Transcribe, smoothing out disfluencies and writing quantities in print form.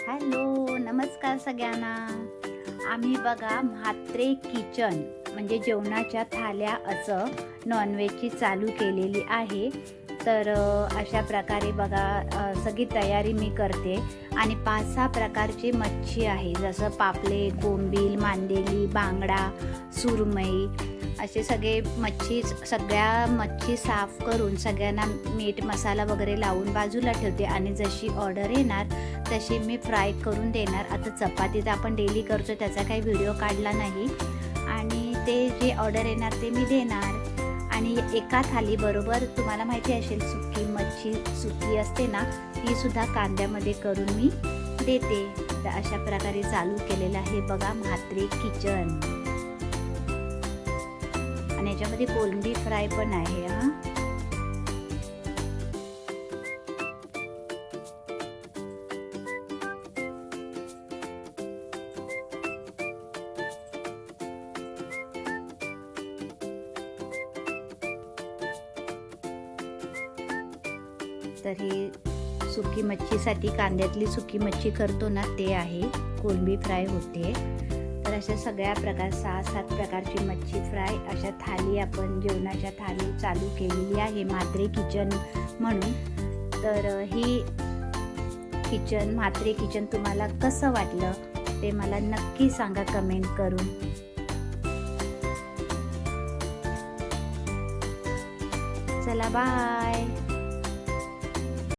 Hello, नमस्कार सगळ्यांना. आम्ही बघा म्हात्रे किचन म्हणजे जेवणाच्या थाल्या असं नॉनव्हेजची चालू केलेली आहे. तर अशा प्रकारे बघा सगळी तयारी मी करते आणि 5-6 प्रकारची मच्छी आहे, जसं पापलेट, बोंबील, मांदेली, बांगडा, सुरमई असे सगळ्या मच्छी साफ करून सगळ्यांना मीठ मसाला वगैरे लावून बाजूला ठेवते आणि जशी ऑर्डर येणार तशी मी फ्राय करून देणार. आता चपाती तर आपण डेली करतो, त्याचा काही व्हिडिओ काढला नाही आणि ते जे ऑर्डर येणार ते मी देणार. आणि एका थालीबरोबर तुम्हाला माहिती असेल सुकी मच्छी सुकी असते ना, ती सुद्धा कांद्यामध्ये करून मी देते. तर अशा प्रकारे चालू केलेलं आहे बघा म्हात्रे किचन. आणि याच्यामध्ये कोलंबी फ्राय पण आहे. तर हे सुकी मच्छीसाठी कांद्यातली सुकी मच्छी करतो ना, ते आहे. कोलंबी फ्राय होते. तर अशा सगळ्या प्रकार 6-7 प्रकारची मच्छी फ्राय अशा थाली आपण जेवणाच्या थाली चालू केलेली आहे म्हात्रे किचन म्हणून. तर ही किचन म्हात्रे किचन तुम्हाला कसं वाटलं ते मला नक्की सांगा कमेंट करून. चला बाय.